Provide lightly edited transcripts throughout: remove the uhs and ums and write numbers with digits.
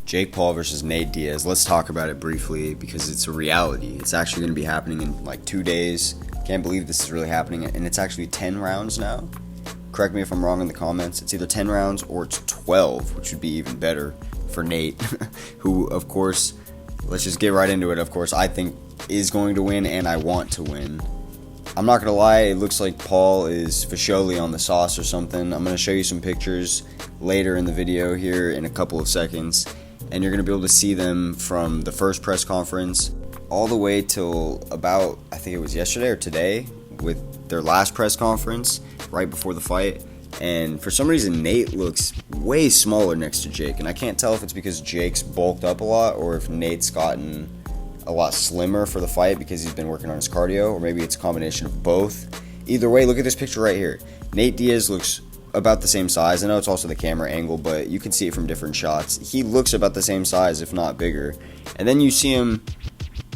Jake Paul versus Nate Diaz. Let's talk about it briefly because it's a reality. It's actually going to be happening in like 2 days. Can't believe this is really happening, and it's actually 10 rounds now. Correct me if I'm wrong in the comments. It's either 10 rounds or it's 12, which would be even better for Nate, who, of course, let's just get right into it. Of course, I think is going to win, and I want to win. I'm not going to lie, it looks like Paul is officially on the sauce or something. I'm going to show you some pictures later in the video here in a couple of seconds, and you're going to be able to see them from the first press conference all the way till about, I think it was yesterday or today, with their last press conference right before the fight. And for some reason, Nate looks way smaller next to Jake, and I can't tell if it's because Jake's bulked up a lot or if Nate's gotten a lot slimmer for the fight because he's been working on his cardio, or maybe it's a combination of both. Either way, look at this picture right here. Nate Diaz looks about the same size. I know it's also the camera angle, but you can see it from different shots. He looks about the same size, if not bigger. And then you see him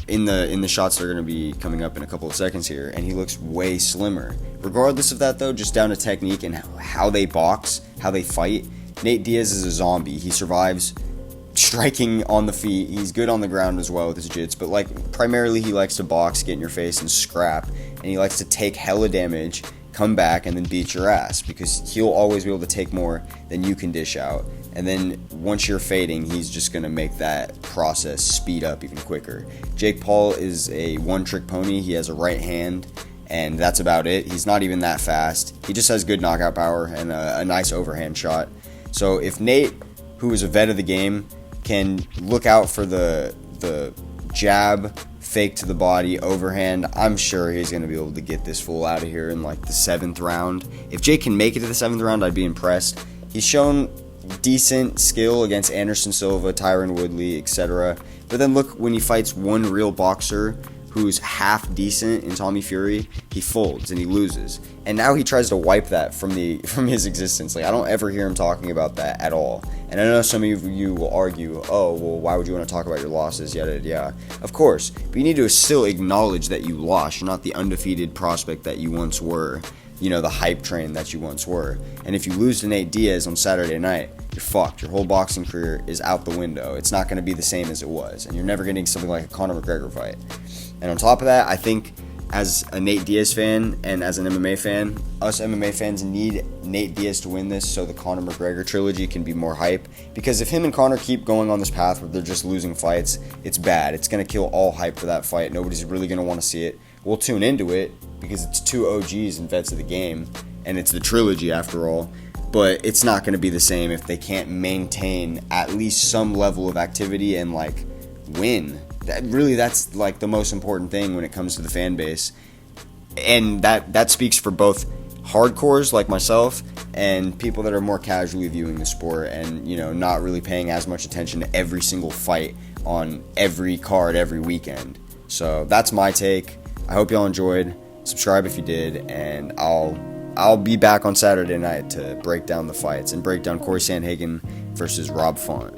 in the shots that are going to be coming up in a couple of seconds here, and he looks way slimmer. Regardless of that, though, just down to technique and how they box, how they fight, Nate Diaz is a zombie. He survives striking on the feet. He's good on the ground as well with his jits, but like primarily he likes to box, get in your face, and scrap, and he likes to take hella damage, come back, and then beat your ass because he'll always be able to take more than you can dish out. And then once you're fading, he's just going to make that process speed up even quicker. Jake Paul is a one-trick pony. He has a right hand, and that's about it. He's not even that fast. He just has good knockout power and a nice overhand shot. So if Nate, who is a vet of the game, can look out for the jab, fake to the body, overhand, I'm sure he's going to be able to get this fool out of here in like the 7th round. If Jake can make it to the 7th round, I'd be impressed. He's shown decent skill against Anderson Silva, Tyron Woodley, etc. But then look, when he fights one real boxer who's half decent in Tommy Fury, he folds and he loses. And now he tries to wipe that from his existence. Like, I don't ever hear him talking about that at all. And I know some of you will argue, oh, well, why would you want to talk about your losses? Yeah. Of course, but you need to still acknowledge that you lost. You're not the undefeated prospect that you once were. You know, the hype train that you once were. And if you lose to Nate Diaz on Saturday night, you're fucked. Your whole boxing career is out the window. It's not going to be the same as it was. And you're never getting something like a Conor McGregor fight. And on top of that, I think as a Nate Diaz fan and as an MMA fan, us MMA fans need Nate Diaz to win this so the Conor McGregor trilogy can be more hype. Because if him and Conor keep going on this path where they're just losing fights, it's bad. It's going to kill all hype for that fight. Nobody's really going to want to see it. We'll tune into it because it's two OGs and vets of the game, and it's the trilogy after all. But it's not going to be the same if they can't maintain at least some level of activity and like win. That's like the most important thing when it comes to the fan base, and that speaks for both hardcores like myself and people that are more casually viewing the sport and, you know, not really paying as much attention to every single fight on every card every weekend. So that's my take. I hope y'all enjoyed. Subscribe if you did, and I'll be back on Saturday night to break down the fights and break down Corey Sandhagen versus Rob Font.